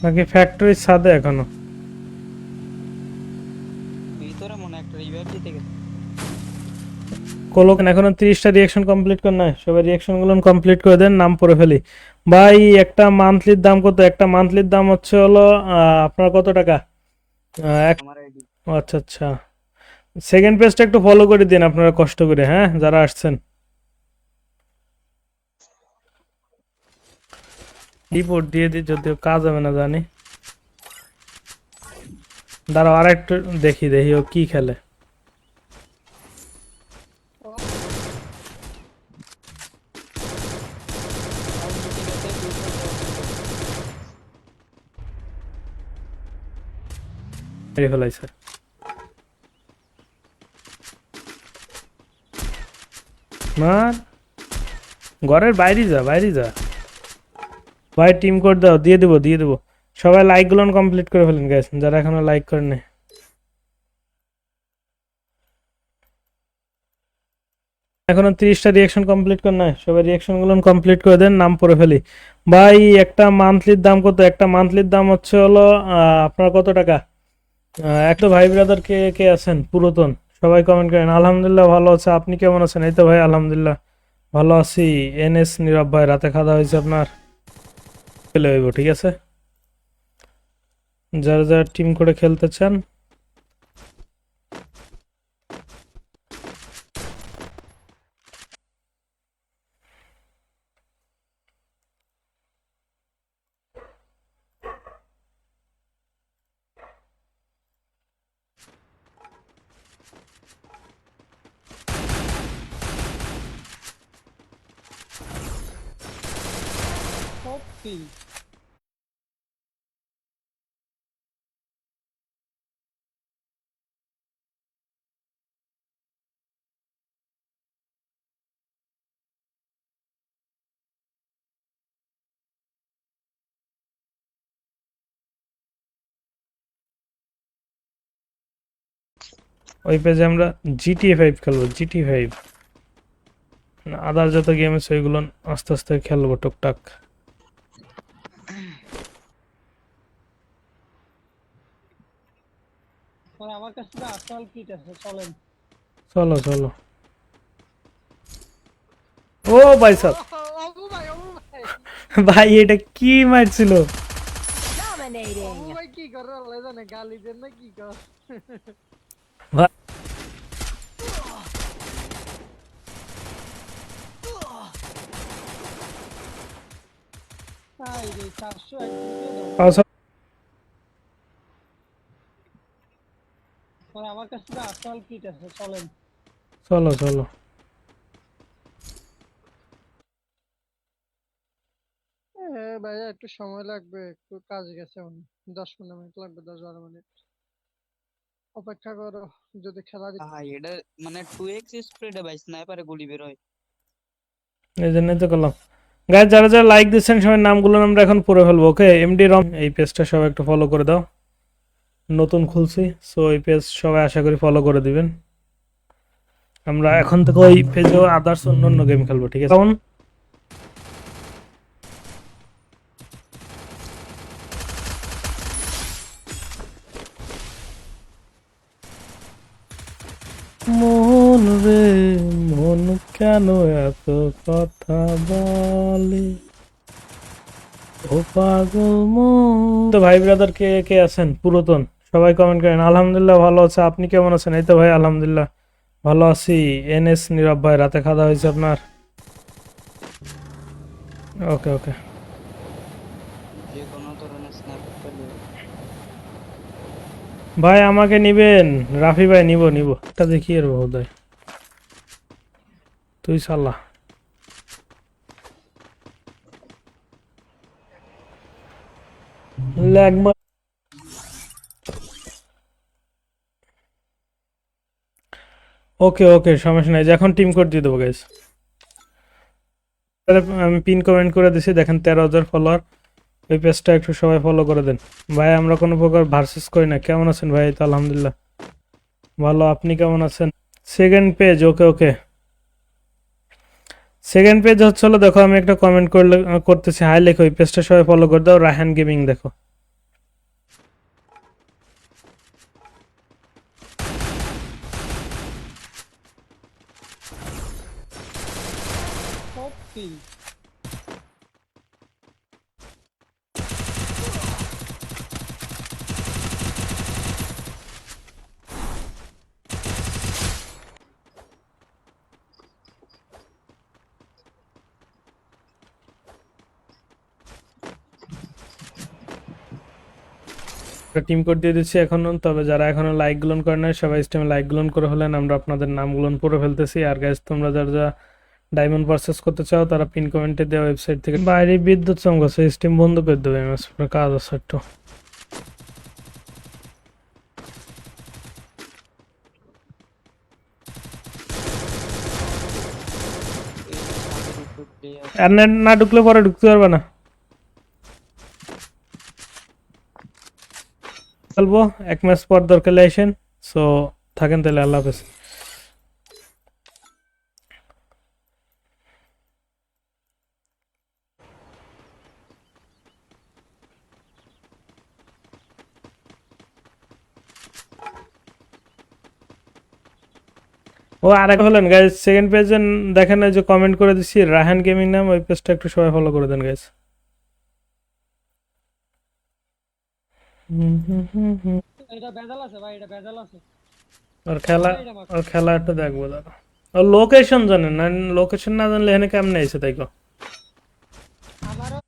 নাকি ফ্যাক্টরির ছাদে এখনো? ভিতরে মনে একটা রিভাইভ দিতে গেছে। কোলোকেন এখনো 30টা রিয়াকশন কমপ্লিট করে নাই, সবাই রিয়াকশন গুলো কমপ্লিট করে দেন, নাম পড়ে ফেলি। ভাই একটা মান্থলির দাম কত? একটা মান্থলির দাম হচ্ছে হলো আপনার কত টাকা? এক। আমার আইডি আচ্ছা আচ্ছা, সেকেন্ড পেজটা একটু ফলো করে দিন আপনারা কষ্ট করে, হ্যাঁ যারা আসছেন। রিপোর্ট দিয়ে দিই, যদিও কাজ হবে না জানি। দাঁড়াও আর একটু দেখি দেখি ও কি খেলে। আউট দিতে গেছে 200 মেরে ফেলাইছে। মার, ঘরের বাইরে যা, বাইরে যা। ভাই টিম কোড দাও, দিয়ে দেবো দিয়ে দেবো। সবাই লাইক গুলো কমপ্লিট করে ফেলেন গাইস, যারা এখনো লাইক করেন নাই। এখনো 30টা রিয়াকশন কমপ্লিট করে নাই, সবাই রিয়াকশন গুলো কমপ্লিট করে দেন, নাম পড়ে ফেলি। ভাই একটা মান্থলির দাম কত? একটা মান্থলির দাম হচ্ছে হলো আপনার কত টাকা? এক তো ভাই ব্রাদার কে কে আছেন পুরাতন, সবাই কমেন্ট করেন। আলহামদুলিল্লাহ ভালো আছে, আপনি কেমন আছেন? এই তো ভাই আলহামদুলিল্লাহ ভালো আছি। এনএস নীরব ভাই, রাতে খাওয়া দাওয়া হয়েছে আপনার? খেলে হইব, ঠিক আছে। যারা যারা টিম করে খেলতে চান কপি। ওই পেজে আমরা GTA 5 খেলবো, GTA 5। আদার যত গেম আছে ওইগুলো আস্তে আস্তে খেলবো টুকটাক। আমার কাছে তো আসল কিট আছে, চলেন। চলো চলো। ও ভাই সাব, অবু ভাই, অবু ভাই, ভাই এটা কি মারছিল? অবু Dominating. ভাই কি করে আল্লাহ জানে, গালি দেন না কি কর। ভাই তাই রে 401 দিয়ে দাও। আচ্ছা, আমার কাছে তো আসল কিট আছে, চলেন। চলো চলো। ভাইয়া একটু সময় লাগবে, একটু কাজ গেছে, 10-15 মিনিট লাগবে, 10-12 মিনিট অপেক্ষা করো। যদি খেলা ভাই এটা মানে 2x স্প্রেডে ভাই স্নাইপারে গুলি বের হয়। এই জন্যই তো করলাম। গাইজ যারা যারা লাইক দিচ্ছেন সবাই নামগুলো আমরা এখন পড়ে ফেলবো, ওকে। এমডি রম, এই পেজটা সবাই একটু ফলো করে দাও, নতুন খুলছি, সো এই পেজ সবাই আশা করি ফলো করে দিবেন। আমরা এখন থেকে ওই পেজেও আদার্স অন্য অন্য গেম খেলবো, ঠিক আছে? এখন মন রে মন কেন এত কথা বলে, ও পাগল মন। তো ভাই ব্রাদার কে কে আছেন পুরাতন, সবাই কমেন্ট করেন। আলহামদুলিল্লাহ ভালো আছে, আপনি কেমন আছেন? এই তো ভাই আলহামদুলিল্লাহ ভালো আছি। এনএস নীরব ভাই, রাতে খাওয়া দাওয়া হয়েছে আপনার? ওকে ওকে। যে কোনো ধরনের স্নাইপার পেলে ভাই আমাকে নিবেন? রাফি ভাই নিব নিব, এটা দেখি এর বোধহয়। তুই সাল্লাহ ল্যাগ। ওকে ওকে, সমস্যা নাই, এখন টিম কোড দিয়ে দেবো গাইস। আমি পিন কমেন্ট করে দিছি, দেখেন 13,000 ফলোয়ার। ওই পেজটা একটু সবাই ফলো করে দেন। ভাই আমরা কোনো প্রকার ভার্সেস করি না। কেমন আছেন ভাই? তো আলহামদুলিল্লাহ ভালো, আপনি কেমন আছেন? সেকেন্ড পেজ, ওকে ওকে। সেকেন্ড পেজ হচ্ছে হলো, দেখো আমি একটা কমেন্ট করতেছি, হাই লেখো, ওই পেজটা সবাই ফলো করে দাও। রায়হান গেমিং দেখো, কিল। টিম কোড দিয়ে দিচ্ছি এখনো, তবে যারা এখনো লাইক গুলো করে নাই সবাই স্টেমে লাইক গুলো করে হলেন, আমরা আপনাদের নামগুলো পড়ে ফেলতেছি। আর গাইজ তোমরা যারা যারা ডায়মন্ড পারচেস করতে চাও তারা পিন কমেন্টে দেওয়া ওয়েবসাইট থেকে। বাইরে বিদ্যুৎ চমকাচ্ছে, স্টিম বন্ধ করে দেবে, কাজ আছে একটু। আর নেট না ঢুকলে পরে ঢুকতে পারবে না। খেলবো এক ম্যাচ পর দরকার আসেন। সো থাকেন তাহলে, আল্লাহ হাফেজ। ও আর এক হলেন গাইজ, সেকেন্ড পেজে দেখেন এই যে কমেন্ট করে দিচ্ছি রাহান গেমিং নাম, ওই পেজটা একটু সবাই ফলো করে দেন গাইজ। এটা ভেজাল আছে ভাই, এটা ভেজাল আছে। ওর খেলা, ওর খেলা একটু দেখবো দাঁড়া। ওর লোকেশন জানেন না, লোকেশন না জানলে এখানে কেমনে এসে তাই কো। আমারও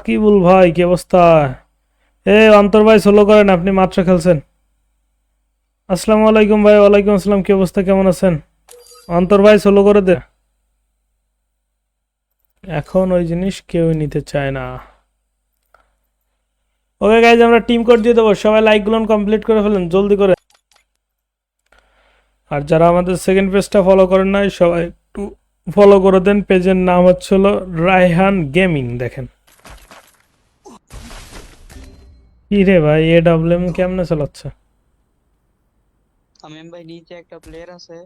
কি বল ভাই, কি অবস্থা? এ অন্তর ভাই সোলো করেন, আপনি মাত্র খেলছেন। আসসালামু আলাইকুম ভাই। ওয়ালাইকুম আসসালাম, কি অবস্থা, কেমন আছেন? অন্তর ভাই সোলো করে দে। এখন ওই জিনিস কেউ নিতে চায় না। ওকে গাইজ, আমরা টিম কোড দিয়ে দেবো, সবাই লাইক গুলো কমপ্লিট করে ফেলেন জলদি করে। আর যারা আমাদের সেকেন্ড পেজটা ফলো করেন নাই সবাই একটু ফলো করে দেন। পেজের নাম হচ্ছিল রায়হান গেমিং। দেখেন কি রে ভাই, AWM কেমনে চালাচ্ছে? আমি ভাই নিচে একটা প্লেয়ার আছে।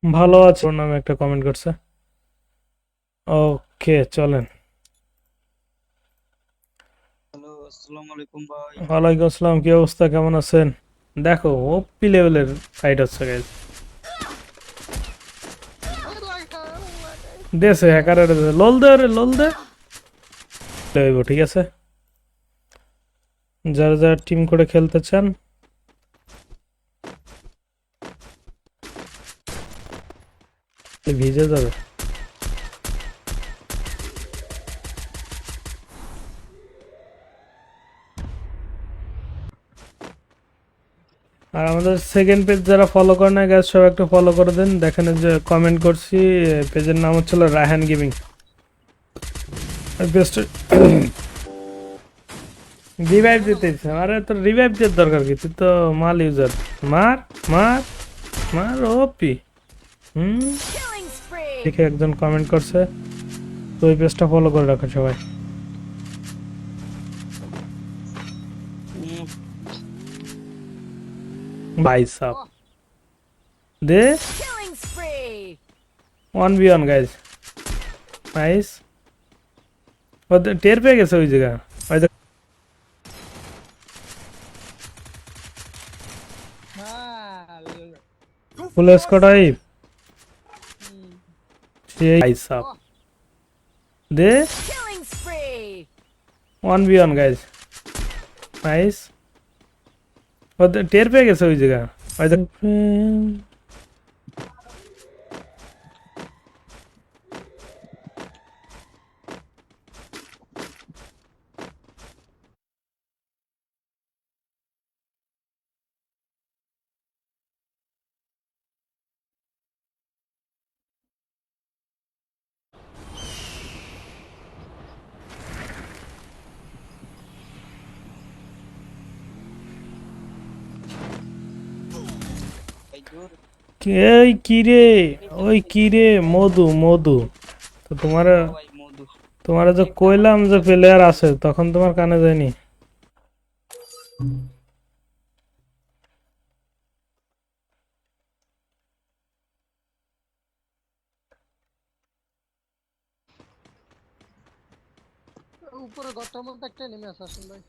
ভালো আছে, ওর নামে একটা কমেন্ট করছে। ওকে চলেন। হ্যালো, আসসালামু আলাইকুম ভাই। ওয়ালাইকুম আসসালাম, কি অবস্থা, কেমন আছেন? দেখো ওপি লেভেলের ফাইট হচ্ছে গাইজ। দেশে হ্যাকারের লোল দে, রে লোল দে লইব, ঠিক আছে। যারা যারা টিম করে খেলতে চান ভিজে যাবে। আর আমাদের সেকেন্ড পেজ যারা ফলো করে না গাইজ, সব একটু ফলো করে দেন। দেখেন এই যে কমেন্ট করছি, পেজের নাম হচ্ছিল রায়হান গেমিং। বেস্ট রিভাইভ দিতে ইচ্ছে, আরে তোর রিভাইভ দেওয়ার দরকার কি, তুই তো মাল ইউজার। মার মার মার ওপি। Killing spree. দেখে একজন কমেন্ট করছে, তো ওই পেজটা ফলো করে রাখো সবাই। ভাই সাব দে Killing spree. 1v1 guys, nice. টের পেয়ে গেছে ওই জায়গা, ওই দেখ ফুল স্কোয়াড সেই ভাই সাব দে Killing spree. 1v1 guys, nice. টের পেয়ে গেছে ওই জায়গা, ওই দেখ দূর এই কি রে, ওই কি রে, মধু মধু। তো তোমার ভাই মধু তোমার যে কইলাম যে প্লেয়ার আছে, তখন তোমার কানে যায়নি। উপরে ঘরটার মধ্যে একটা নেমে আছে, আসেন ভাই।